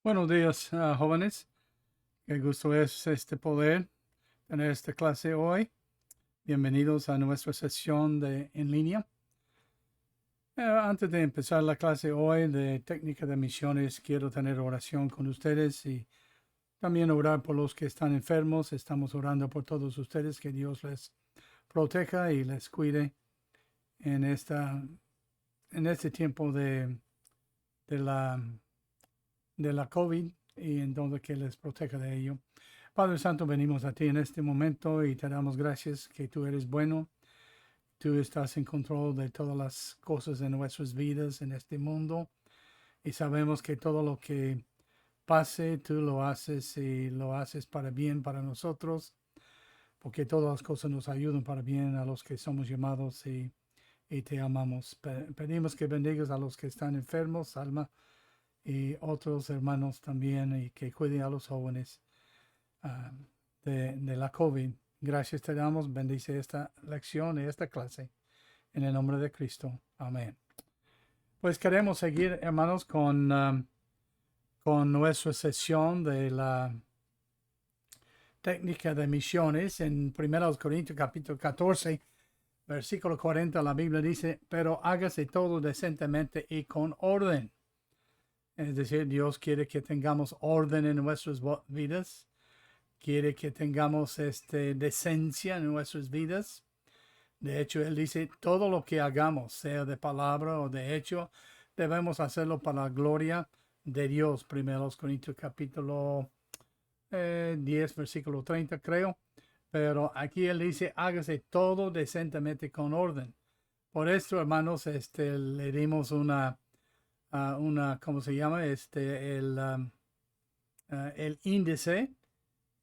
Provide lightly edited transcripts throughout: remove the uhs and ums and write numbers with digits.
Buenos días, jóvenes. Qué gusto es poder tener esta clase hoy. Bienvenidos a nuestra sesión en línea. Antes de empezar la clase hoy de técnica de misiones, quiero tener oración con ustedes y también orar por los que están enfermos. Estamos orando por todos ustedes, que Dios les proteja y les cuide en este tiempo de la COVID y entonces que les proteja de ello. Padre Santo, venimos a ti en este momento y te damos gracias que tú eres bueno. Tú estás en control de todas las cosas de nuestras vidas en este mundo y sabemos que todo lo que pase, tú lo haces y lo haces para bien para nosotros, porque todas las cosas nos ayudan para bien a los que somos llamados y te amamos. Pedimos que bendigas a los que están enfermos, Alma, y otros hermanos también, y que cuiden a los jóvenes de la COVID. Gracias te damos, bendice esta lección y esta clase. En el nombre de Cristo. Amén. Pues queremos seguir, hermanos, con nuestra sesión de la técnica de misiones. En 1 Corintios capítulo 14, versículo 40, la Biblia dice, pero hágase todo decentemente y con orden. Es decir, Dios quiere que tengamos orden en nuestras vidas. Quiere que tengamos decencia en nuestras vidas. De hecho, Él dice, todo lo que hagamos, sea de palabra o de hecho, debemos hacerlo para la gloria de Dios. 1 Corintios capítulo 10, versículo 30, creo. Pero aquí Él dice, hágase todo decentemente con orden. Por esto, hermanos, le dimos ¿cómo se llama? El índice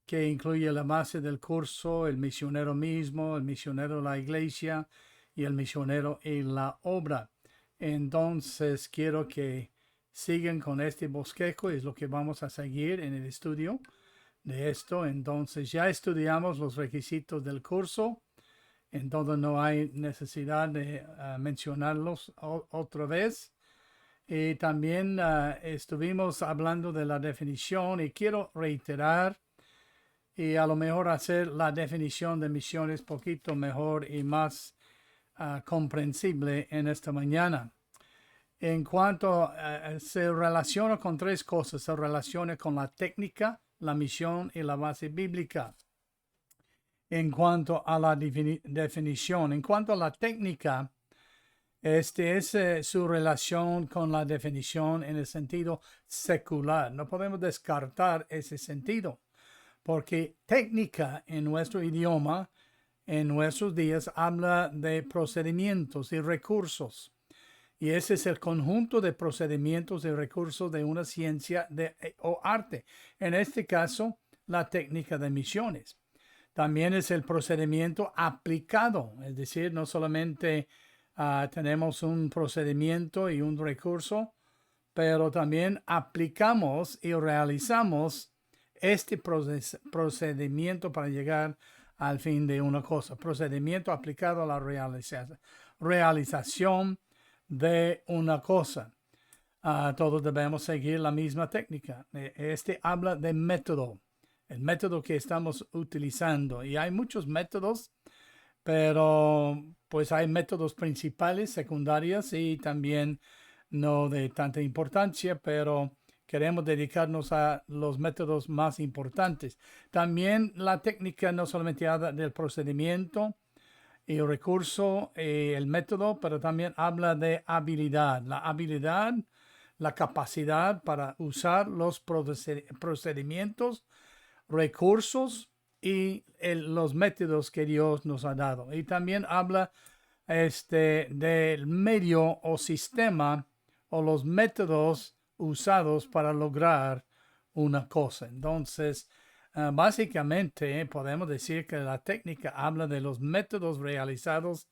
que incluye la base del curso, el misionero mismo, el misionero de la iglesia y el misionero en la obra. Entonces quiero que sigan con este bosquejo, es lo que vamos a seguir en el estudio de esto. Entonces ya estudiamos los requisitos del curso, entonces no hay necesidad de mencionarlos otra vez. Y también estuvimos hablando de la definición y quiero reiterar y a lo mejor hacer la definición de misiones poquito mejor y más comprensible en esta mañana. En cuanto se relaciona con tres cosas, se relaciona con la técnica, la misión y la base bíblica. En cuanto a la definición, en cuanto a la técnica, es su relación con la definición en el sentido secular. No podemos descartar ese sentido, porque técnica en nuestro idioma, en nuestros días, habla de procedimientos y recursos. Y ese es el conjunto de procedimientos y recursos de una ciencia o arte. En este caso, la técnica de misiones. También es el procedimiento aplicado, es decir, no solamente tenemos un procedimiento y un recurso, pero también aplicamos y realizamos este procedimiento para llegar al fin de una cosa. Procedimiento aplicado a la realización de una cosa. Todos debemos seguir la misma técnica. Este habla de método, el método que estamos utilizando. Y hay muchos métodos, pero pues hay métodos principales, secundarios y también no de tanta importancia, pero queremos dedicarnos a los métodos más importantes. También la técnica no solamente habla del procedimiento y el recurso y el método, pero también habla de habilidad. La habilidad, la capacidad para usar los procedimientos, recursos y los métodos que Dios nos ha dado. Y también habla del medio o sistema o los métodos usados para lograr una cosa. Entonces, básicamente podemos decir que la técnica habla de los métodos realizados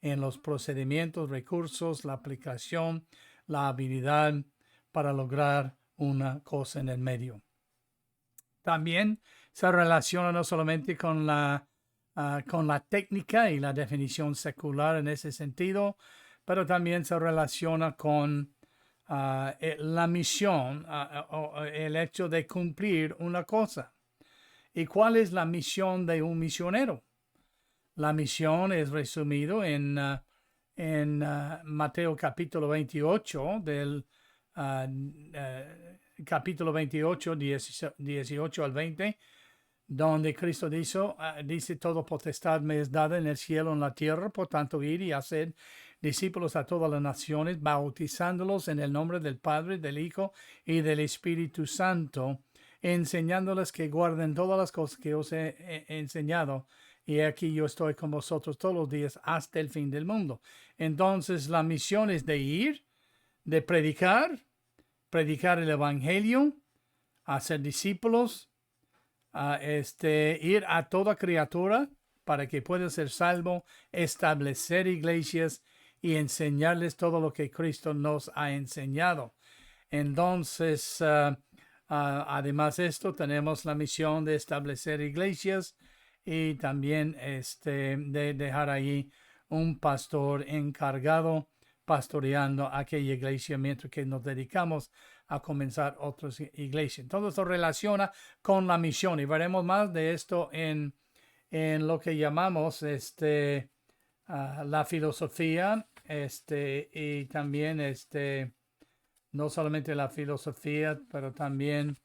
en los procedimientos, recursos, la aplicación, la habilidad para lograr una cosa en el medio. También se relaciona no solamente con la técnica y la definición secular en ese sentido, pero también se relaciona con la misión o el hecho de cumplir una cosa. ¿Y cuál es la misión de un misionero? La misión es resumido en Mateo capítulo 28 del capítulo 28, 18 al 20, donde Cristo dice, todo potestad me es dada en el cielo y en la tierra, por tanto ir y hacer discípulos a todas las naciones, bautizándolos en el nombre del Padre, del Hijo y del Espíritu Santo, enseñándoles que guarden todas las cosas que os he enseñado. Y aquí yo estoy con vosotros todos los días hasta el fin del mundo. Entonces la misión es de ir, de predicar el Evangelio, hacer discípulos, ir a toda criatura para que pueda ser salvo, establecer iglesias y enseñarles todo lo que Cristo nos ha enseñado. Entonces, además de esto, tenemos la misión de establecer iglesias y también de dejar ahí un pastor encargado pastoreando aquella iglesia mientras que nos dedicamos a comenzar otras iglesias. Todo esto relaciona con la misión y veremos más de esto en lo que llamamos la filosofía y también no solamente la filosofía, pero también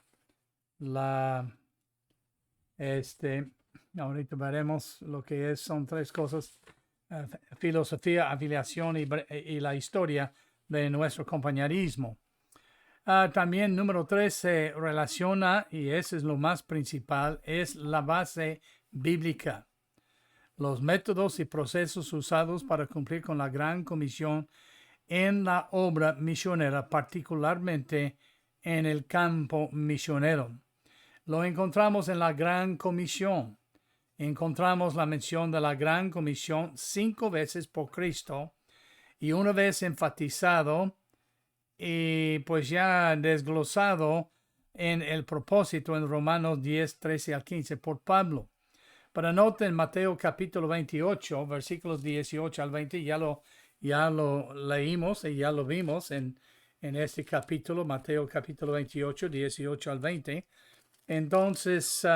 ahorita veremos lo que son tres cosas: filosofía, afiliación y la historia de nuestro compañerismo. También número 3 se relaciona, y ese es lo más principal, es la base bíblica. Los métodos y procesos usados para cumplir con la gran comisión en la obra misionera, particularmente en el campo misionero. Lo encontramos en la gran comisión. Encontramos la mención de la gran comisión 5 veces por Cristo y una vez enfatizado y pues ya desglosado en el propósito en Romanos 10, 13 al 15 por Pablo. Pero noten Mateo capítulo 28, versículos 18 al 20, ya lo leímos y ya lo vimos en este capítulo, Mateo capítulo 28, 18 al 20. Entonces,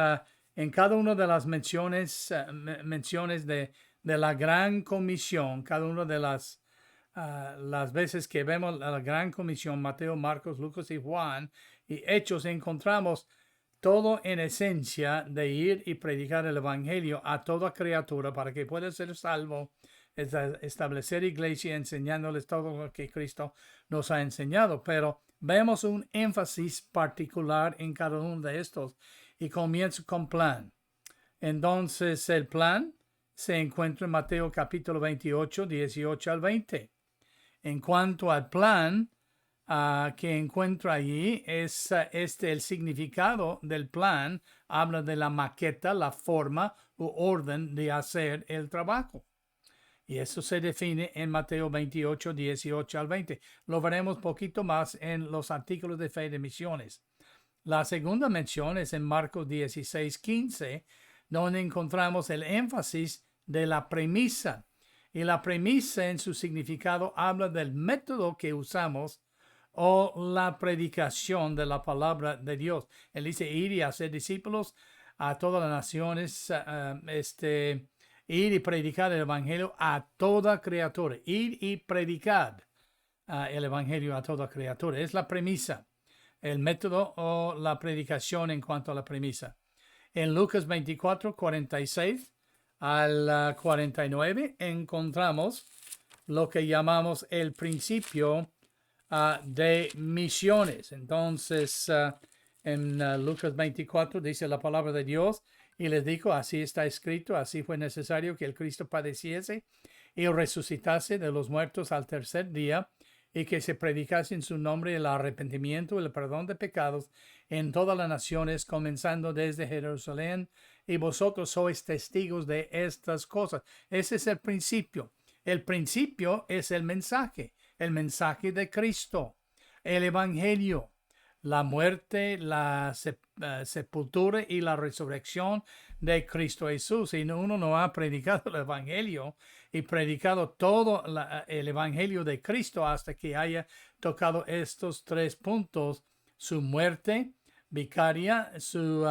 en cada una de las menciones de la gran comisión, cada una de las veces que vemos la gran comisión, Mateo, Marcos, Lucas y Juan y Hechos, encontramos todo en esencia de ir y predicar el Evangelio a toda criatura para que pueda ser salvo, establecer iglesia enseñándoles todo lo que Cristo nos ha enseñado. Pero vemos un énfasis particular en cada uno de estos y comienzo con plan. Entonces el plan se encuentra en Mateo capítulo 28, 18 al 20. En cuanto al plan que encuentro allí, es el significado del plan. Habla de la maqueta, la forma u orden de hacer el trabajo. Y eso se define en Mateo 28, 18 al 20. Lo veremos poquito más en los artículos de fe de misiones. La segunda mención es en Marcos 16, 15, donde encontramos el énfasis de la premisa. Y la premisa en su significado habla del método que usamos o la predicación de la palabra de Dios. Él dice ir y hacer discípulos a todas las naciones, ir y predicar el evangelio a toda criatura. Ir y predicar el evangelio a toda criatura. Es la premisa, el método o la predicación en cuanto a la premisa. En Lucas 24, 46 al 49 encontramos lo que llamamos el principio de misiones. Entonces, en Lucas 24 dice la palabra de Dios: y les dijo, así está escrito, así fue necesario que el Cristo padeciese y resucitase de los muertos al tercer día, y que se predicase en su nombre el arrepentimiento y el perdón de pecados en todas las naciones, comenzando desde Jerusalén, y vosotros sois testigos de estas cosas. Ese es el principio. El principio es el mensaje de Cristo, el evangelio, la muerte, la sepultura y la resurrección de Cristo Jesús. Y uno no ha predicado el Evangelio y predicado todo el Evangelio de Cristo hasta que haya tocado estos 3 puntos: su muerte vicaria, su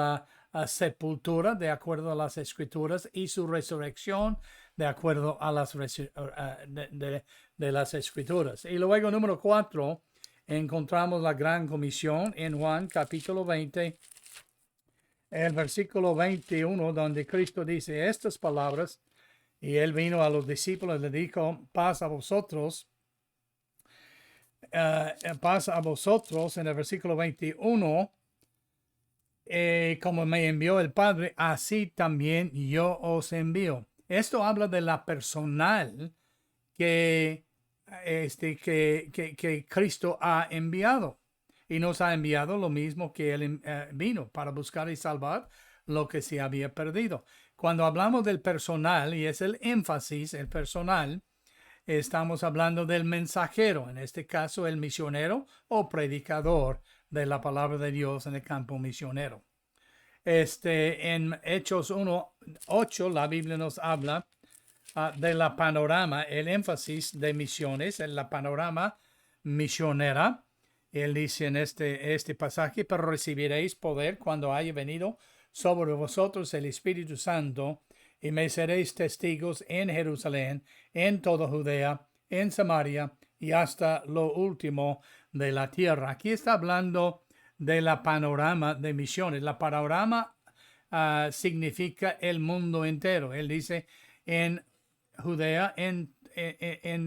sepultura de acuerdo a las Escrituras y su resurrección de acuerdo a las de las Escrituras. Y luego, número 4, encontramos la gran comisión en Juan capítulo 20, el versículo 21, donde Cristo dice estas palabras. Y él vino a los discípulos y le dijo: paz a vosotros. Paz a vosotros. En el versículo 21, como me envió el Padre, así también yo os envío. Esto habla de la personal que Cristo ha enviado. Y nos ha enviado lo mismo que él vino para buscar y salvar lo que se había perdido. Cuando hablamos del personal, y es el énfasis, el personal, estamos hablando del mensajero, en este caso el misionero o predicador de la palabra de Dios en el campo misionero. En Hechos 1:8, la Biblia nos habla de la panorama, el énfasis de misiones, en la panorama misionera. Él dice en este pasaje: pero recibiréis poder cuando haya venido sobre vosotros el Espíritu Santo, y me seréis testigos en Jerusalén, en toda Judea, en Samaria y hasta lo último de la tierra. Aquí está hablando de la panorama de misiones. La panorama significa el mundo entero. Él dice en Judea, en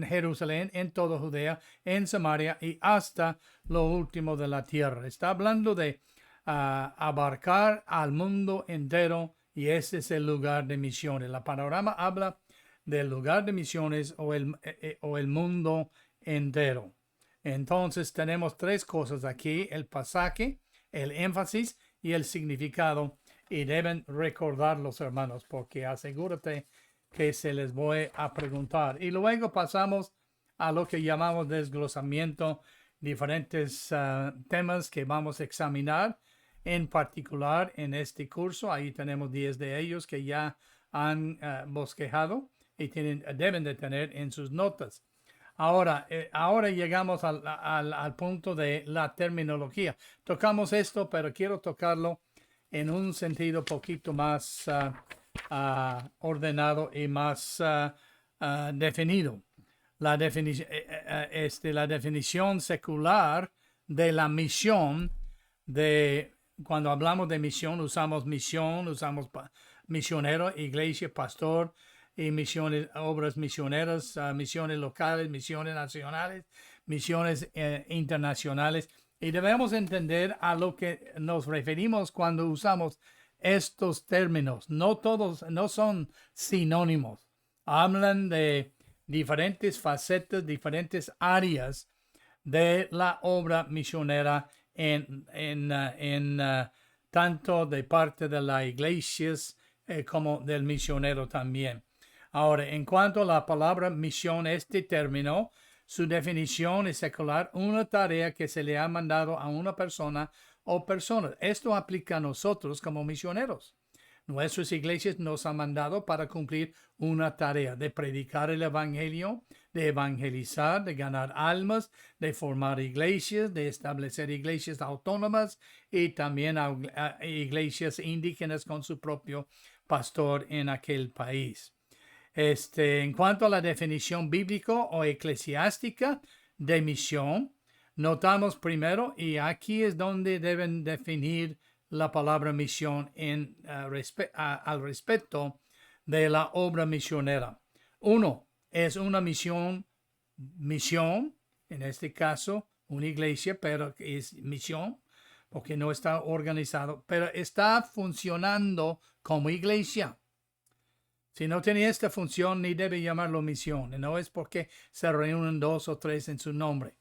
Jerusalén, en toda Judea, en Samaria y hasta lo último de la tierra. Está hablando de abarcar al mundo entero, y ese es el lugar de misiones. La panorama habla del lugar de misiones o el mundo entero. Entonces tenemos 3 cosas aquí: el pasaje, el énfasis y el significado. Y deben recordar los hermanos, porque asegúrate que se les voy a preguntar. Y luego pasamos a lo que llamamos desglosamiento, diferentes temas que vamos a examinar en particular en este curso. Ahí tenemos 10 de ellos que ya han bosquejado y deben de tener en sus notas. Ahora llegamos al punto de la terminología. Tocamos esto, pero quiero tocarlo en un sentido poquito más ordenado y más definido. La definición secular de la misión, cuando hablamos de misión, usamos misionero, iglesia, pastor, y misiones, obras misioneras, misiones locales, misiones nacionales, misiones internacionales. Y debemos entender a lo que nos referimos cuando usamos estos términos. No todos, no son sinónimos. Hablan de diferentes facetas, diferentes áreas de la obra misionera tanto de parte de las iglesias como del misionero también. Ahora, en cuanto a la palabra misión, este término, su definición es secular, una tarea que se le ha mandado a una persona o personas. Esto aplica a nosotros como misioneros. Nuestras iglesias nos han mandado para cumplir una tarea de predicar el evangelio, de evangelizar, de ganar almas, de formar iglesias, de establecer iglesias autónomas y también iglesias indígenas con su propio pastor en aquel país. En cuanto a la definición bíblica o eclesiástica de misión, notamos primero, y aquí es donde deben definir la palabra misión al respecto de la obra misionera. 1. Es una misión, en este caso, una iglesia, pero es misión, porque no está organizado, pero está funcionando como iglesia. Si no tiene esta función, ni debe llamarlo misión. No es porque se reúnen 2 o 3 en su nombre.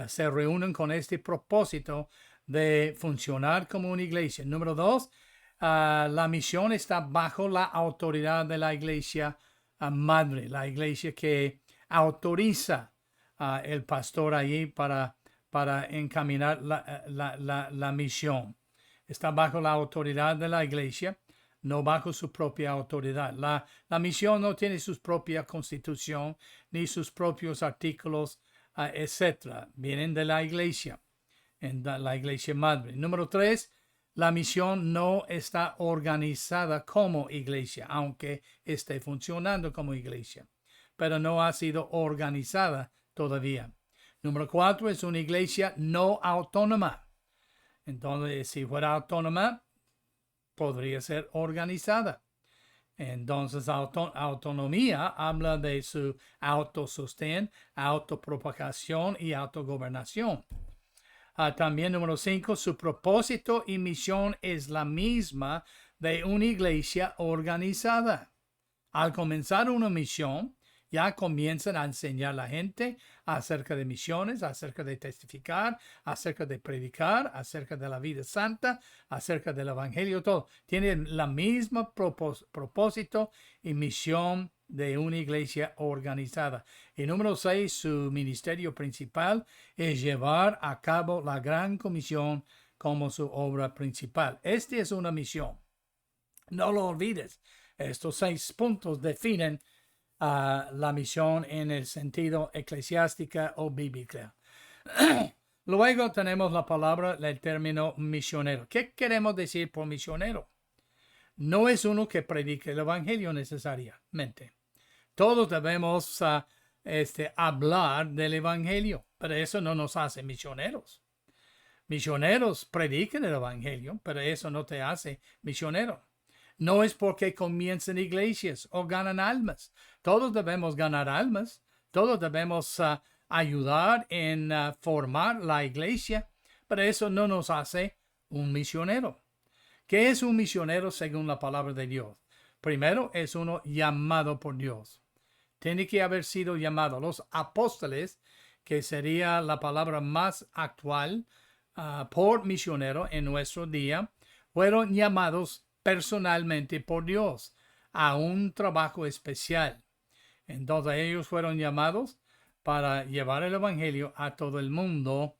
Se reúnen con este propósito de funcionar como una iglesia. Número 2, la misión está bajo la autoridad de la iglesia madre, la iglesia que autoriza el pastor allí para encaminar la misión. está bajo la autoridad de la iglesia, no bajo su propia autoridad. La misión no tiene su propia constitución ni sus propios artículos, etc. Vienen de la iglesia, en la iglesia madre. Número 3, la misión no está organizada como iglesia, aunque esté funcionando como iglesia, pero no ha sido organizada todavía. Número 4, es una iglesia no autónoma. Entonces, si fuera autónoma, podría ser organizada. Entonces, autonomía habla de su autosostén, autopropagación y autogobernación. También número 5, su propósito y misión es la misma de una iglesia organizada. Al comenzar una misión, ya comienzan a enseñar a la gente acerca de misiones, acerca de testificar, acerca de predicar, acerca de la vida santa, acerca del evangelio, todo. Tienen la misma propósito y misión de una iglesia organizada. Y número 6, su ministerio principal es llevar a cabo la gran comisión como su obra principal. Esta es una misión. No lo olvides. Estos 6 puntos definen la misión en el sentido eclesiástica o bíblica. Luego tenemos la palabra, el término misionero. ¿Qué queremos decir por misionero? No es uno que predique el evangelio necesariamente. Todos debemos hablar del evangelio, pero eso no nos hace misioneros. Misioneros predican el evangelio, pero eso no te hace misionero. No es porque comiencen iglesias o ganan almas. Todos debemos ganar almas. Todos debemos ayudar en formar la iglesia. Pero eso no nos hace un misionero. ¿Qué es un misionero según la palabra de Dios? Primero, es uno llamado por Dios. Tiene que haber sido llamado. Los apóstoles, que sería la palabra más actual por misionero en nuestro día, fueron llamados personalmente por Dios a un trabajo especial. Entonces ellos fueron llamados para llevar el evangelio a todo el mundo,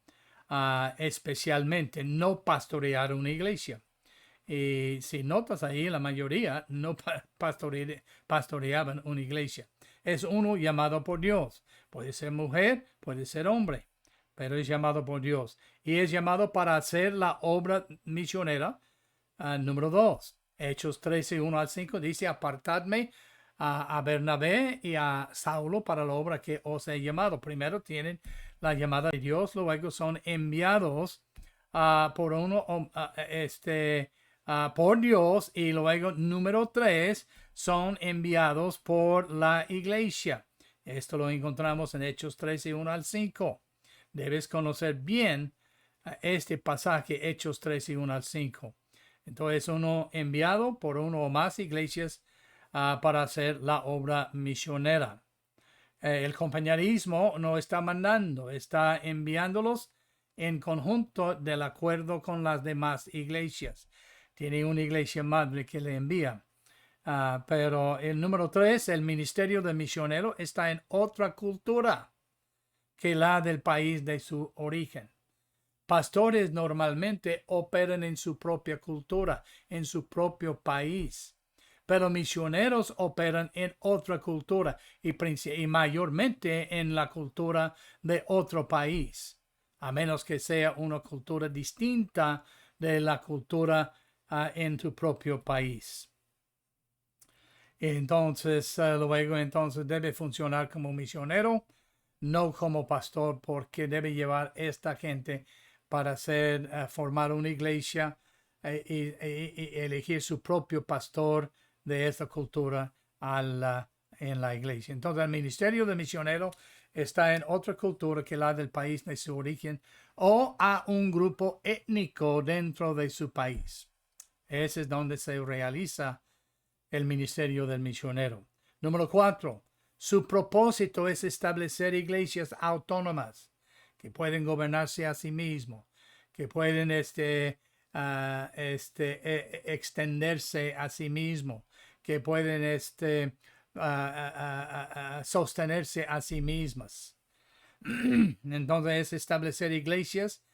especialmente no pastorear una iglesia. Y si notas ahí, la mayoría no pastoreaban una iglesia. Es uno llamado por Dios. Puede ser mujer, puede ser hombre, pero es llamado por Dios. Y es llamado para hacer la obra misionera. Número 2, Hechos 13, 1 al 5, dice: apartadme a Bernabé y a Saulo para la obra que os he llamado. Primero tienen la llamada de Dios, luego son enviados por Dios, y luego número 3, son enviados por la iglesia. Esto lo encontramos en Hechos 13, 1 al 5. Debes conocer bien este pasaje, Hechos 13, 1 al 5. Entonces, uno enviado por uno o más iglesias para hacer la obra misionera. El compañerismo no está mandando, está enviándolos en conjunto del acuerdo con las demás iglesias. Tiene una iglesia madre que le envía. Pero el número 3, el ministerio de misionero, está en otra cultura que la del país de su origen. Pastores normalmente operan en su propia cultura, en su propio país, pero misioneros operan en otra cultura y mayormente en la cultura de otro país, a menos que sea una cultura distinta de la cultura en tu propio país. Entonces, luego debe funcionar como misionero, no como pastor, porque debe llevar esta gente para formar una iglesia y elegir su propio pastor de esta cultura en la iglesia. Entonces, el ministerio de misionero está en otra cultura que la del país de su origen o a un grupo étnico dentro de su país. Ese es donde se realiza el ministerio del misionero. Número 4. Su propósito es establecer iglesias autónomas que pueden gobernarse a sí mismos, que pueden extenderse a sí mismos, que pueden sostenerse a sí mismas. Entonces, es establecer iglesias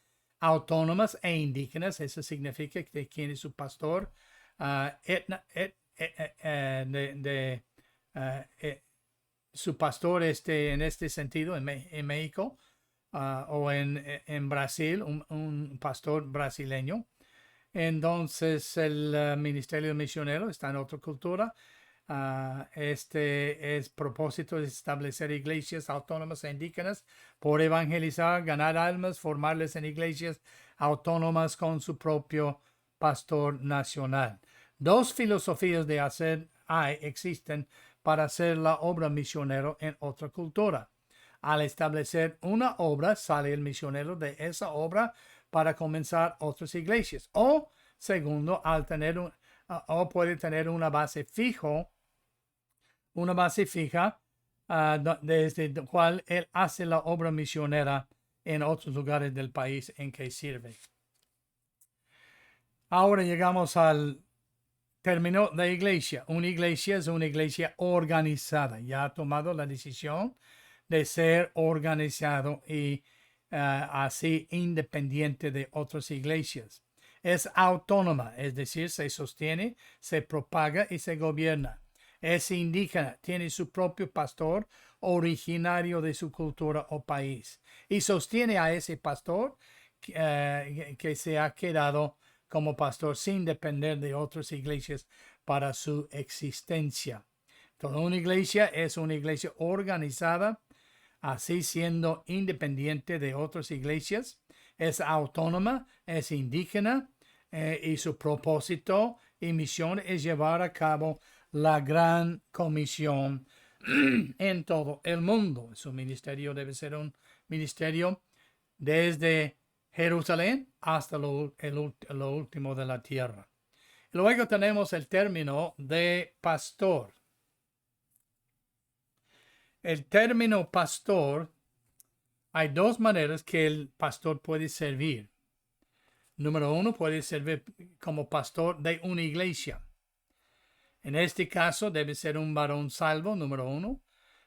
autónomas e indígenas. Eso significa que tiene su pastor su pastor en este sentido en México o en Brasil, un pastor brasileño. Entonces el ministerio misionero está en otra cultura. Este es propósito de establecer iglesias autónomas e indígenas por evangelizar, ganar almas, formarles en iglesias autónomas con su propio pastor nacional. Dos filosofías de hacer existen para hacer la obra misionero en otra cultura. Al establecer una obra, sale el misionero de esa obra para comenzar otras iglesias. O, segundo, al tener o puede tener una base fija desde la cual él hace la obra misionera en otros lugares del país en que sirve. Ahora llegamos al término de iglesia. Una iglesia es una iglesia organizada. Ya ha tomado la decisión de ser organizado y así independiente de otras iglesias. Es autónoma, es decir, se sostiene, se propaga y se gobierna. Es indígena, tiene su propio pastor originario de su cultura o país y sostiene a ese pastor que se ha quedado como pastor sin depender de otras iglesias para su existencia. Toda una iglesia es una iglesia organizada, así siendo independiente de otras iglesias, es autónoma, es indígena y su propósito y misión es llevar a cabo la gran comisión en todo el mundo. Su ministerio debe ser un ministerio desde Jerusalén hasta lo último de la tierra. Luego tenemos el término de pastor. El término pastor, hay dos maneras que el pastor puede servir. Número uno, puede servir como pastor de una iglesia. En este caso debe ser un varón salvo, número uno.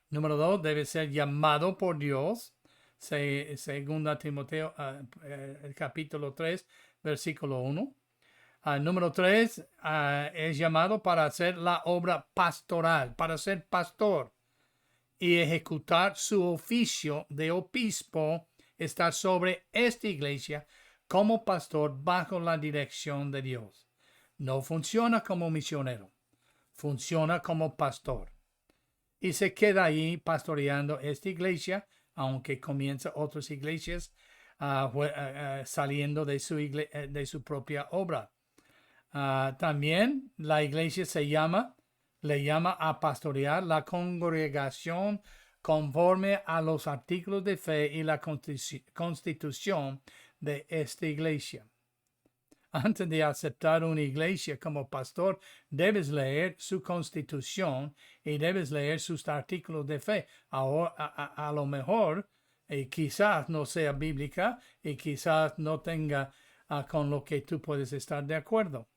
Número dos, debe ser llamado por Dios. Segunda Timoteo, el capítulo 3, versículo 1. Número 3, es llamado para hacer la obra pastoral, para ser pastor y ejecutar su oficio de obispo, estar sobre esta iglesia como pastor bajo la dirección de Dios. No funciona como misionero, funciona como pastor. Y se queda ahí pastoreando esta iglesia, aunque comienza otras iglesias saliendo de su propia obra. También la iglesia le llama a pastorear la congregación conforme a los artículos de fe y la constitución de esta iglesia. Antes de aceptar una iglesia como pastor, debes leer su constitución y debes leer sus artículos de fe. A lo mejor, quizás no sea bíblica y quizás no tenga con lo que tú puedes estar de acuerdo.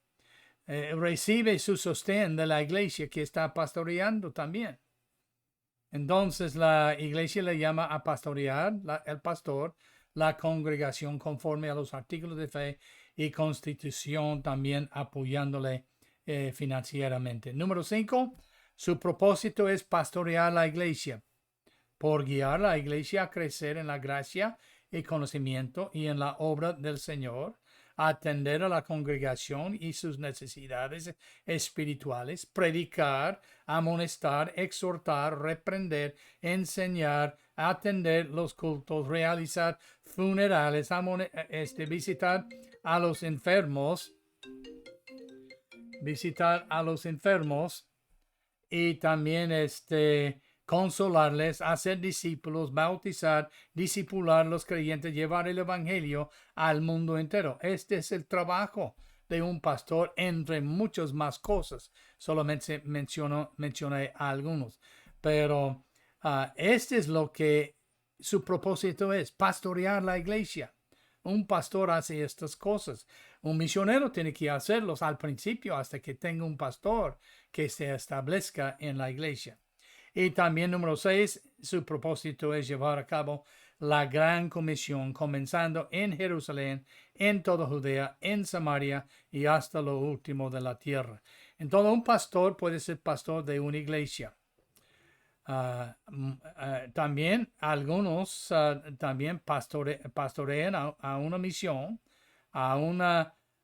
Recibe su sostén de la iglesia que está pastoreando también. Entonces la iglesia le llama a pastorear, el pastor, la congregación conforme a los artículos de fe y constitución, también apoyándole financieramente. Número 5, su propósito es pastorear la iglesia, por guiar la iglesia a crecer en la gracia y conocimiento y en la obra del Señor, atender a la congregación y sus necesidades espirituales, predicar, amonestar, exhortar, reprender, enseñar, atender los cultos, realizar funerales, visitar a los enfermos, y también consolarles, hacer discípulos, bautizar, discipular los creyentes, llevar el evangelio al mundo entero. Este es el trabajo de un pastor, entre muchas más cosas. Solamente mencioné algunos. Pero este es lo que su propósito es, pastorear la iglesia. Un pastor hace estas cosas. Un misionero tiene que hacerlos al principio hasta que tenga un pastor que se establezca en la iglesia. Y también número 6, su propósito es llevar a cabo la gran comisión, comenzando en Jerusalén, en toda Judea, en Samaria y hasta lo último de la tierra. Entonces, un pastor puede ser pastor de una iglesia. También algunos también pastorean a una misión,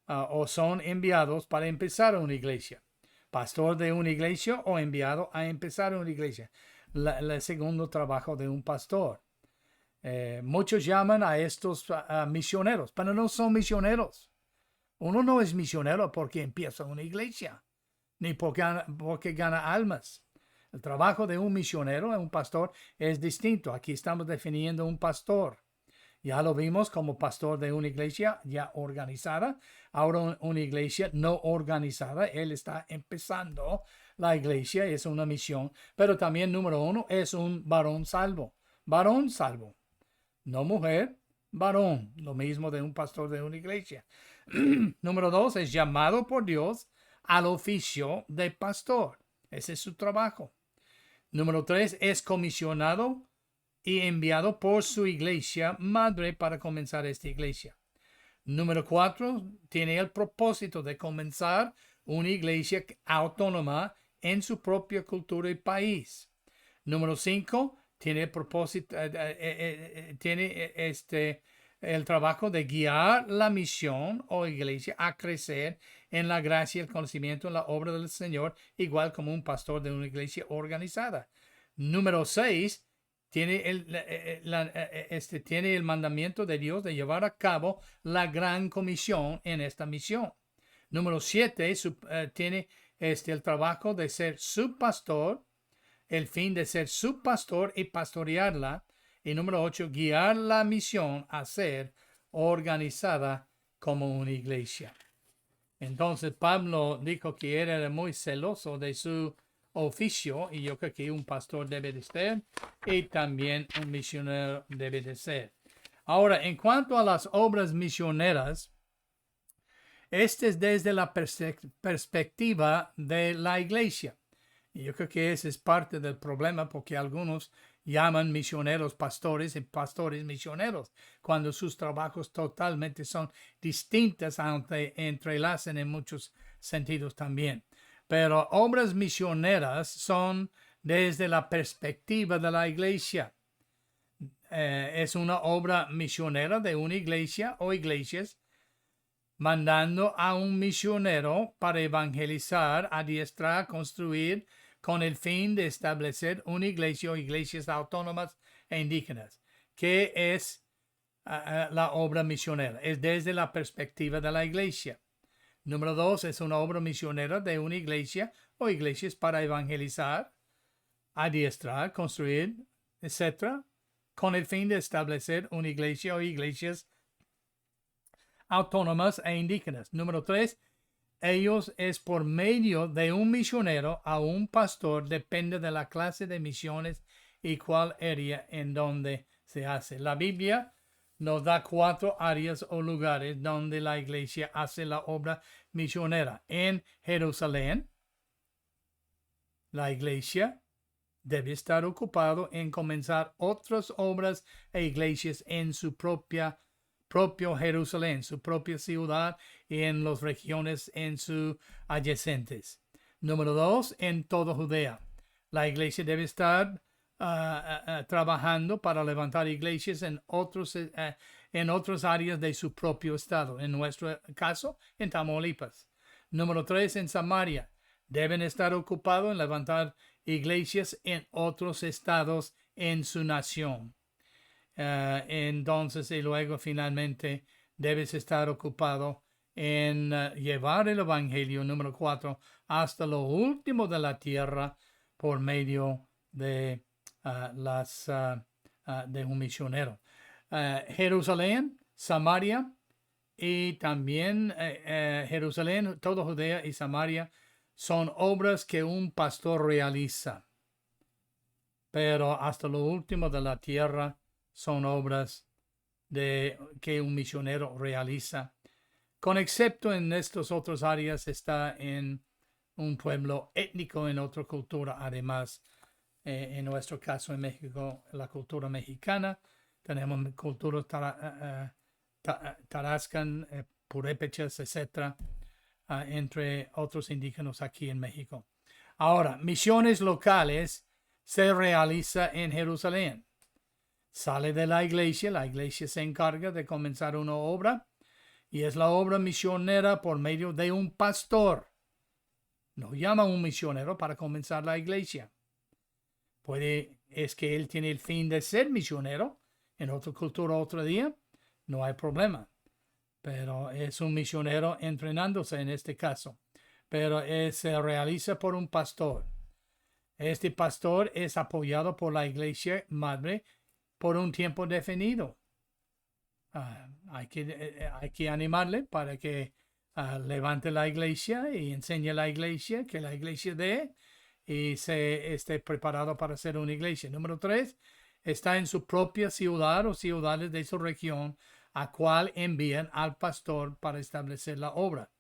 o son enviados para empezar una iglesia. Pastor de una iglesia o enviado a empezar una iglesia. El segundo trabajo de un pastor. Muchos llaman a estos misioneros, pero no son misioneros. Uno no es misionero porque empieza una iglesia, ni porque gana almas. El trabajo de un misionero, un pastor, es distinto. Aquí estamos definiendo un pastor. Ya lo vimos como pastor de una iglesia ya organizada. Ahora una iglesia no organizada. Él está empezando la iglesia, es una misión. Pero también, número uno, es un varón salvo. Varón salvo. No mujer, varón. Lo mismo de un pastor de una iglesia. Número dos, es llamado por Dios al oficio de pastor. Ese es su trabajo. Número tres, es comisionado y enviado por su iglesia madre para comenzar esta iglesia. Número cuatro, tiene el propósito de comenzar una iglesia autónoma en su propia cultura y país. Número cinco, tiene el propósito, el trabajo de guiar la misión o iglesia a crecer en la gracia y el conocimiento en la obra del Señor, igual como un pastor de una iglesia organizada. Número 6, tiene el mandamiento de Dios de llevar a cabo la gran comisión en esta misión. Número 7, tiene el trabajo de ser su pastor, el fin de ser su pastor y pastorearla. Y número 8, guiar la misión a ser organizada como una iglesia. Entonces Pablo dijo que era muy celoso de su oficio, y yo creo que un pastor debe de ser y también un misionero debe de ser. Ahora, en cuanto a las obras misioneras, este es desde la perspectiva de la iglesia. Y yo creo que ese es parte del problema, porque algunos llaman misioneros pastores y pastores misioneros, cuando sus trabajos totalmente son distintos, aunque entrelazan en muchos sentidos también. Pero obras misioneras son desde la perspectiva de la iglesia. Es una obra misionera de una iglesia o iglesias, mandando a un misionero para evangelizar, adiestrar, construir, con el fin de establecer una iglesia o iglesias autónomas e indígenas. ¿Qué es la obra misionera? Es desde la perspectiva de la iglesia. Número 2, es una obra misionera de una iglesia o iglesias para evangelizar, adiestrar, construir, etc., con el fin de establecer una iglesia o iglesias autónomas e indígenas. Número 3, ellos es por medio de un misionero a un pastor, depende de la clase de misiones y cuál área en donde se hace. La Biblia nos da 4 áreas o lugares donde la iglesia hace la obra misionera. En Jerusalén, la iglesia debe estar ocupado en comenzar otras obras e iglesias en su propio Jerusalén, su propia ciudad y en las regiones en sus adyacentes. Número 2, en toda Judea. La iglesia debe estar trabajando para levantar iglesias en otras áreas de su propio estado. En nuestro caso, en Tamaulipas. Número 3, en Samaria. Deben estar ocupados en levantar iglesias en otros estados en su nación. Entonces, y luego finalmente debes estar ocupado en llevar el evangelio, número 4, hasta lo último de la tierra por medio de de un misionero. Jerusalén, Samaria y también Jerusalén, toda Judea y Samaria son obras que un pastor realiza, pero hasta lo último de la tierra son obras que un misionero realiza, con excepto en estas otras áreas está en un pueblo étnico, en otra cultura, además En nuestro caso en México, la cultura mexicana. Tenemos cultura tarascan, purépechas, etc., entre otros indígenas aquí en México. Ahora, misiones locales se realiza en Jerusalén. Sale de la iglesia se encarga de comenzar una obra y es la obra misionera por medio de un pastor. No llama a un misionero para comenzar la iglesia. Es que él tiene el fin de ser misionero en otra cultura otro día, no hay problema. Pero es un misionero entrenándose en este caso. Pero se realiza por un pastor. Este pastor es apoyado por la iglesia madre por un tiempo definido. Hay que animarle para que levante la iglesia y enseñe a la iglesia, que la iglesia dé y se esté preparado para ser una iglesia. Número 3, está en su propia ciudad o ciudades de su región, a cual envían al pastor para establecer la obra.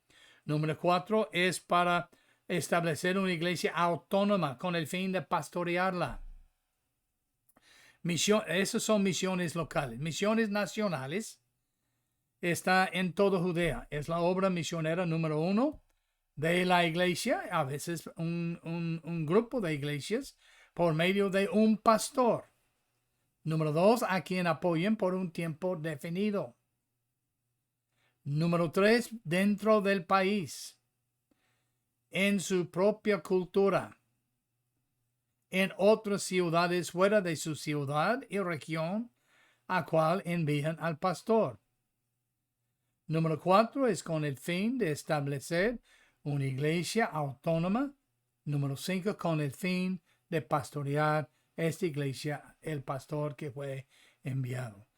Número 4, es para establecer una iglesia autónoma con el fin de pastorearla. Esas son misiones locales. Misiones nacionales está en toda Judea. Es la obra misionera número 1 de la iglesia, a veces un grupo de iglesias, por medio de un pastor. Número 2, a quien apoyen por un tiempo definido. Número 3, dentro del país, en su propia cultura, en otras ciudades fuera de su ciudad y región, a cual envían al pastor. Número 4, es con el fin de establecer una iglesia autónoma. Número 5, con el fin de pastorear esta iglesia, el pastor que fue enviado.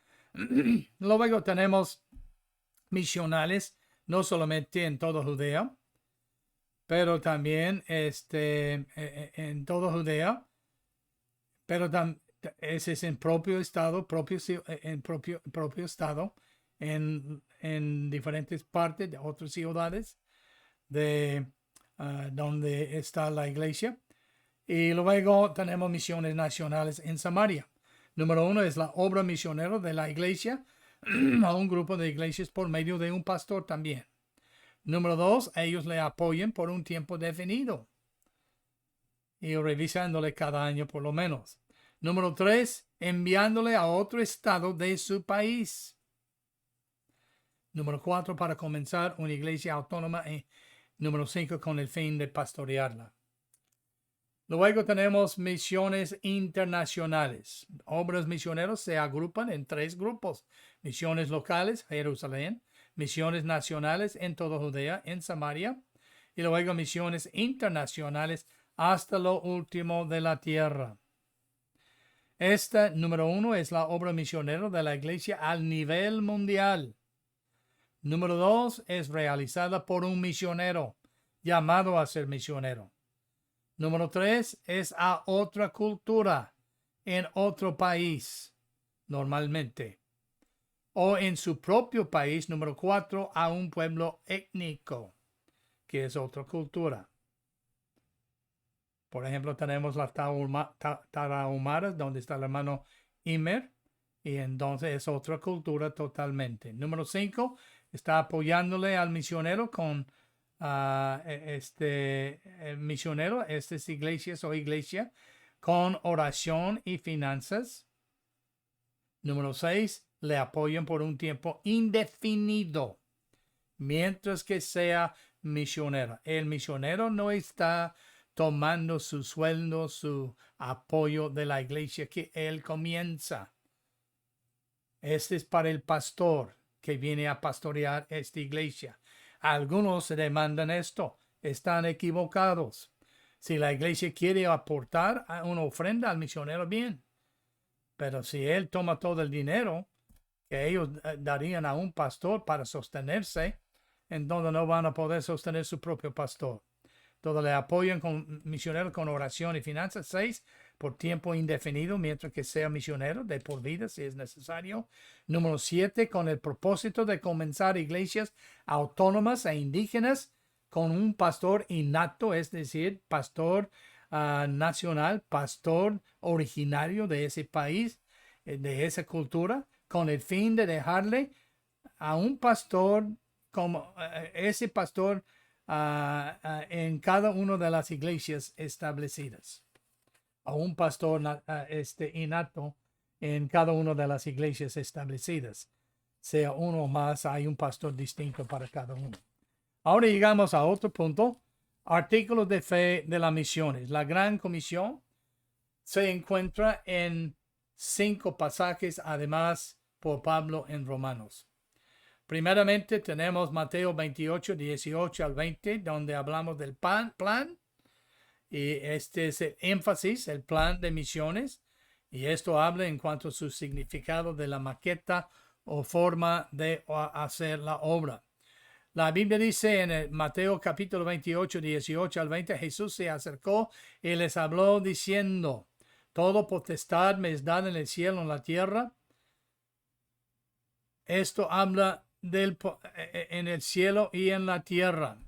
Luego tenemos misionales, no solamente en toda Judea, pero también en toda Judea, pero ese es en propio estado, propio estado, en diferentes partes de otras ciudades de donde está la iglesia. Y luego tenemos misiones nacionales en Samaria. Número 1 es la obra misionera de la iglesia a un grupo de iglesias por medio de un pastor también. Número 2, ellos le apoyan por un tiempo definido y revisándole cada año por lo menos. Número 3, enviándole a otro estado de su país. Número 4, para comenzar una iglesia autónoma. Número 5, con el fin de pastorearla. Luego tenemos misiones internacionales. Obras misioneras se agrupan en 3 grupos. Misiones locales, Jerusalén. Misiones nacionales en toda Judea, en Samaria. Y luego misiones internacionales hasta lo último de la tierra. Esta, número 1, es la obra misionera de la iglesia al nivel mundial. Número 2, es realizada por un misionero llamado a ser misionero. Número 3, es a otra cultura, en otro país, normalmente. O en su propio país. Número 4, a un pueblo étnico, que es otra cultura. Por ejemplo, tenemos las Tarahumaras, donde está el hermano Imer, y entonces es otra cultura totalmente. Número 5, está apoyándole al misionero con misionero, estas iglesias o iglesia, con oración y finanzas. Número 6, le apoyan por un tiempo indefinido, mientras que sea misionero. El misionero no está tomando su sueldo, su apoyo de la iglesia que él comienza. Este es para el pastor que viene a pastorear esta iglesia. Algunos demandan esto. Están equivocados. Si la iglesia quiere aportar una ofrenda al misionero, bien. Pero si él toma todo el dinero que ellos darían a un pastor para sostenerse, entonces no van a poder sostener su propio pastor. Todos le apoyan con misioneros con oración y finanzas. 6, por tiempo indefinido, mientras que sea misionero de por vida, si es necesario. Número 7, con el propósito de comenzar iglesias autónomas e indígenas con un pastor innato, es decir, pastor nacional, pastor originario de ese país, de esa cultura, con el fin de dejarle a un pastor como ese pastor en cada una de las iglesias establecidas, a un pastor innato en cada una de las iglesias establecidas. Sea uno o más, hay un pastor distinto para cada uno. Ahora llegamos a otro punto. Artículos de fe de las misiones. La Gran Comisión se encuentra en 5 pasajes, además por Pablo en Romanos. Primeramente tenemos Mateo 28, 18 al 20, donde hablamos del plan. Y este es el énfasis, el plan de misiones. Y esto habla en cuanto a su significado de la maqueta o forma de hacer la obra. La Biblia dice en el Mateo capítulo 28, 18 al 20, Jesús se acercó y les habló diciendo, todo potestad me es dada en el cielo y en la tierra. Esto habla en el cielo y en la tierra.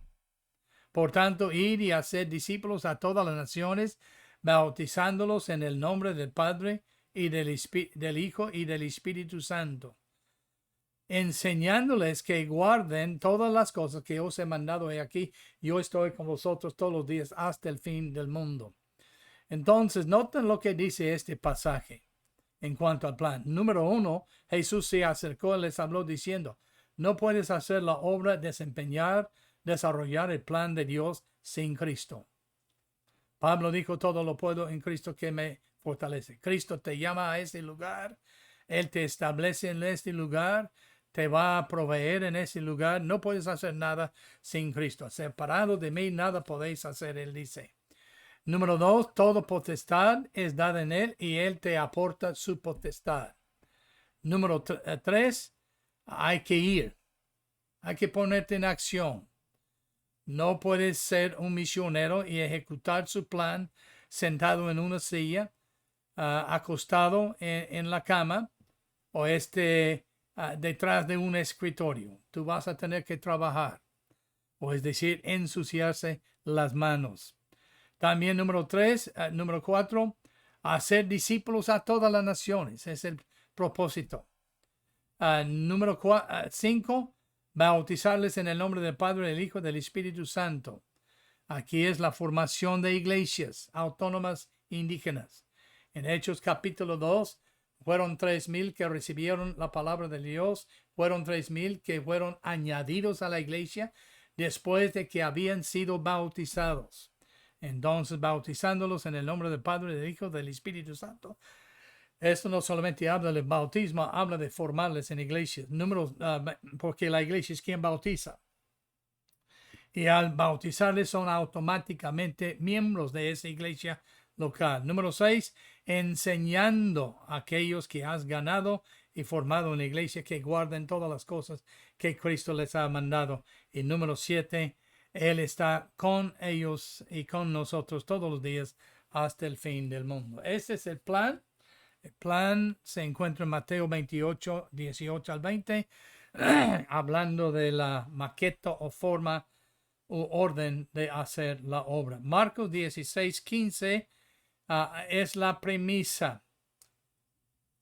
Por tanto, ir y hacer discípulos a todas las naciones, bautizándolos en el nombre del Padre y del Hijo y del Espíritu Santo, enseñándoles que guarden todas las cosas que os he mandado aquí. Yo estoy con vosotros todos los días hasta el fin del mundo. Entonces, noten lo que dice este pasaje en cuanto al plan. Número 1, Jesús se acercó y les habló diciendo, no puedes hacer la obra, desarrollar el plan de Dios sin Cristo. Pablo dijo, todo lo puedo en Cristo que me fortalece. Cristo te llama a ese lugar. Él te establece en este lugar. Te va a proveer en ese lugar. No puedes hacer nada sin Cristo. Separado de mí, nada podéis hacer, él dice. Número 2, toda potestad es dada en él y él te aporta su potestad. Número 3, hay que ir. Hay que ponerte en acción. No puedes ser un misionero y ejecutar su plan sentado en una silla, acostado en la cama o detrás de un escritorio. Tú vas a tener que trabajar, o es decir, ensuciarse las manos. También número 4, hacer discípulos a todas las naciones. Es el propósito. Número 5, bautizarles en el nombre del Padre, del Hijo y del Espíritu Santo. Aquí es la formación de iglesias autónomas indígenas. En Hechos capítulo 2, fueron 3,000 que recibieron la palabra de Dios. Fueron 3,000 que fueron añadidos a la iglesia después de que habían sido bautizados. Entonces, bautizándolos en el nombre del Padre, del Hijo y del Espíritu Santo. Esto no solamente habla del bautismo, habla de formarles en iglesias. Porque la iglesia es quien bautiza. Y al bautizarles son automáticamente miembros de esa iglesia local. Número 6, enseñando a aquellos que has ganado y formado en la iglesia que guarden todas las cosas que Cristo les ha mandado. Y número 7, Él está con ellos y con nosotros todos los días hasta el fin del mundo. Ese es el plan. El plan se encuentra en Mateo 28, 18 al 20, hablando de la maqueta o forma u orden de hacer la obra. Marcos 16, 15 es la premisa.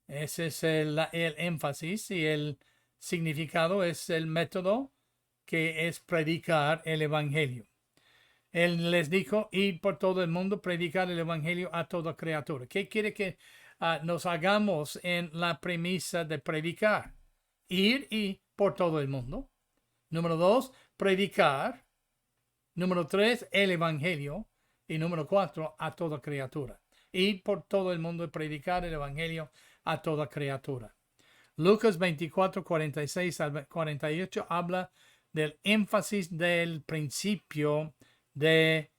Ese es el énfasis, y el significado es el método, que es predicar el evangelio. Él les dijo, ir por todo el mundo, predicar el evangelio a toda criatura. ¿Qué quiere que nos hagamos en la premisa de predicar? Ir y por todo el mundo. Número 2, predicar. Número 3, el evangelio. Y número 4, a toda criatura. Ir por todo el mundo y predicar el evangelio a toda criatura. Lucas 24, 46 al 48 habla del énfasis del principio de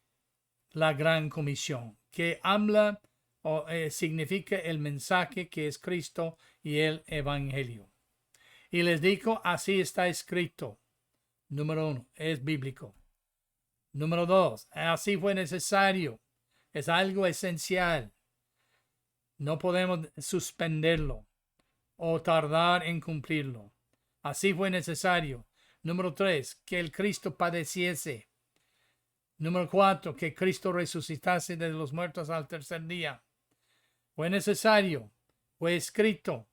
la Gran Comisión, que habla o significa el mensaje que es Cristo y el evangelio. Y les dijo, así está escrito. Número 1, es bíblico. Número 2, así fue necesario. Es algo esencial. No podemos suspenderlo o tardar en cumplirlo. Así fue necesario. Número 3, que el Cristo padeciese. Número 4, que Cristo resucitase de los muertos al tercer día. Fue necesario, fue escrito,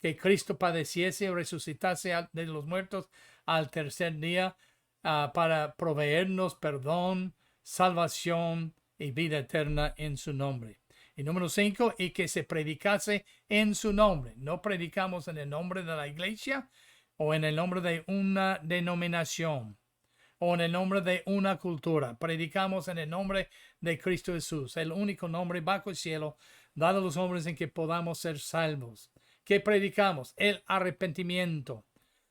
que Cristo padeciese y resucitase de los muertos al tercer día para proveernos perdón, salvación y vida eterna en su nombre. Y número 5, y que se predicase en su nombre. No predicamos en el nombre de la iglesia o en el nombre de una denominación o en el nombre de una cultura. Predicamos en el nombre de Cristo Jesús, el único nombre bajo el cielo dado a los hombres en que podamos ser salvos. ¿Qué predicamos? El arrepentimiento.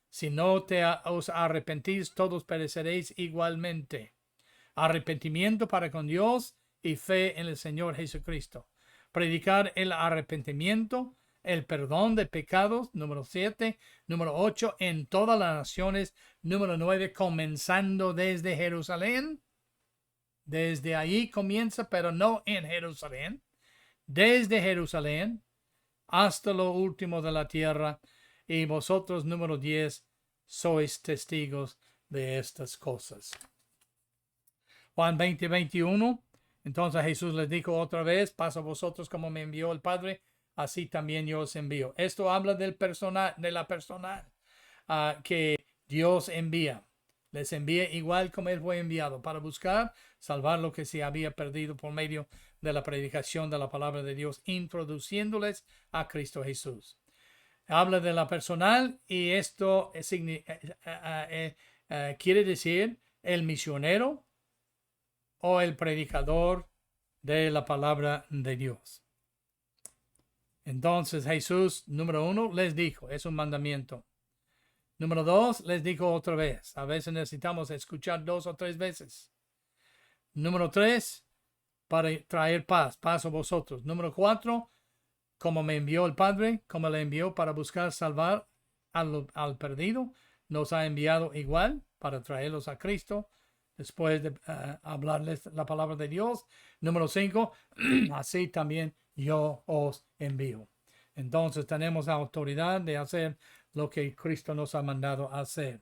Si no os arrepentís, todos pereceréis igualmente. Arrepentimiento para con Dios y fe en el Señor Jesucristo. Predicar el arrepentimiento, el perdón de pecados, número 7. Número 8, en todas las naciones. Número 9, comenzando desde Jerusalén. Desde ahí comienza, pero no en Jerusalén. Desde Jerusalén hasta lo último de la tierra. Y vosotros, número 10, sois testigos de estas cosas. Juan 20:21. Entonces Jesús les dijo otra vez: paso a vosotros como me envió el Padre, así también yo os envío. Esto habla del personal, de la personal que Dios envía. Les envía igual como Él fue enviado para buscar salvar lo que se había perdido por medio de la predicación de la palabra de Dios, introduciéndoles a Cristo Jesús. Habla de la personal y esto quiere decir el misionero o el predicador de la palabra de Dios. Entonces Jesús, número 1, les dijo, es un mandamiento. Número 2, les dijo otra vez. A veces necesitamos escuchar 2 o 3 veces. Número 3, para traer paz a vosotros. Número 4, como me envió el Padre, como le envió para buscar salvar al perdido, nos ha enviado igual para traerlos a Cristo después de hablarles la palabra de Dios. Número 5, así también yo os envío. Entonces tenemos la autoridad de hacer lo que Cristo nos ha mandado a hacer.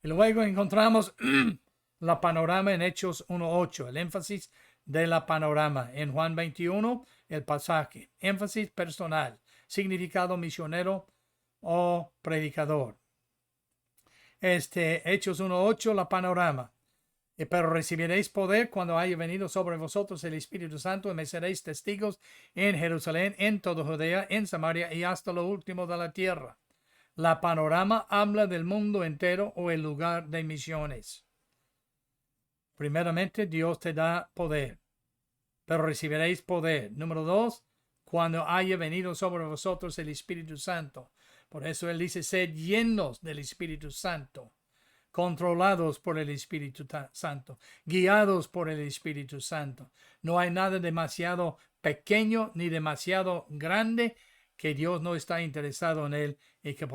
Y luego encontramos la panorama en Hechos 1:8, el énfasis de la panorama. En Juan 21, el pasaje, énfasis personal, significado misionero o predicador. Hechos 1:8, la panorama. Pero recibiréis poder cuando haya venido sobre vosotros el Espíritu Santo y me seréis testigos en Jerusalén, en toda Judea, en Samaria y hasta lo último de la tierra. La panorama habla del mundo entero o el lugar de misiones. Primeramente, Dios te da poder, pero recibiréis poder. Número 2, cuando haya venido sobre vosotros el Espíritu Santo. Por eso Él dice, sed llenos del Espíritu Santo, controlados por el Espíritu Santo, guiados por el Espíritu Santo. No hay nada demasiado pequeño ni demasiado grande que Dios no está interesado en él y que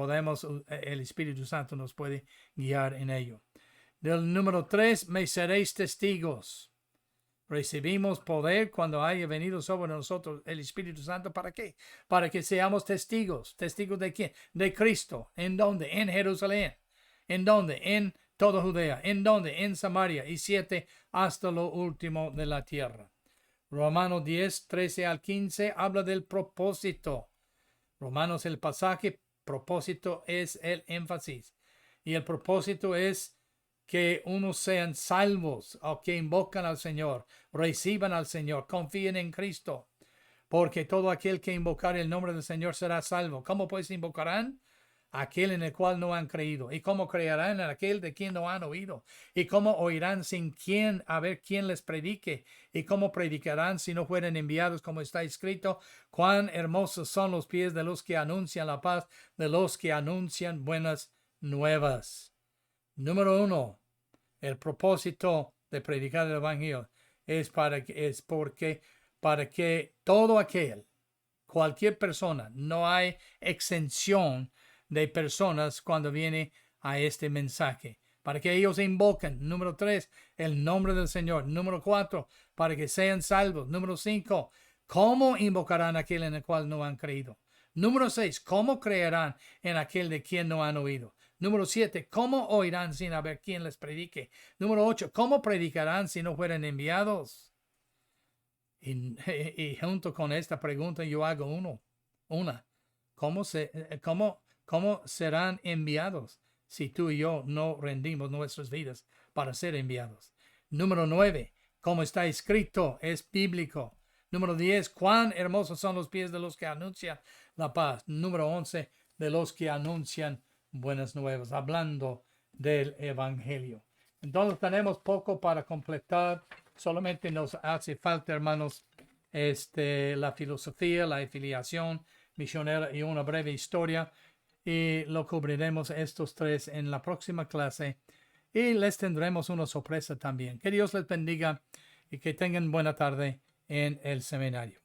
el Espíritu Santo nos puede guiar en ello. Del número 3, me seréis testigos. Recibimos poder cuando haya venido sobre nosotros el Espíritu Santo. ¿Para qué? Para que seamos testigos. ¿Testigos de quién? De Cristo. ¿En dónde? En Jerusalén. ¿En dónde? En toda Judea. ¿En dónde? En Samaria. Y 7, hasta lo último de la tierra. Romanos 10, 13 al 15 habla del propósito. Romanos, el pasaje, propósito es el énfasis. Y el propósito es que unos sean salvos o que invocan al Señor, reciban al Señor, confíen en Cristo. Porque todo aquel que invocar el nombre del Señor será salvo. ¿Cómo pues invocarán? Aquel en el cual no han creído. ¿Y cómo creerán en aquel de quien no han oído? ¿Y cómo oirán sin quien, a ver quién les predique? ¿Y cómo predicarán si no fueren enviados? Como está escrito, cuán hermosos son los pies de los que anuncian la paz, de los que anuncian buenas nuevas. Número 1, el propósito de predicar el Evangelio es para que todo aquel, cualquier persona, no hay exención de personas cuando viene a este mensaje, para que ellos invoquen. Número 3, el nombre del Señor. Número 4, para que sean salvos. Número 5, ¿cómo invocarán a aquel en el cual no han creído? Número 6, ¿cómo creerán en aquel de quien no han oído? Número 7, ¿cómo oirán sin haber quien les predique? Número 8, ¿cómo predicarán si no fueran enviados? Y junto con esta pregunta yo hago una. ¿Cómo serán enviados si tú y yo no rendimos nuestras vidas para ser enviados? Número 9, ¿cómo está escrito? Es bíblico. Número 10, cuán hermosos son los pies de los que anuncian la paz. Número 11, de los que anuncian buenas nuevas, hablando del evangelio. Entonces tenemos poco para completar. Solamente nos hace falta, hermanos, la filosofía, la afiliación misionera y una breve historia. Y lo cubriremos estos tres en la próxima clase. Y les tendremos una sorpresa también. Que Dios les bendiga y que tengan buena tarde en el seminario.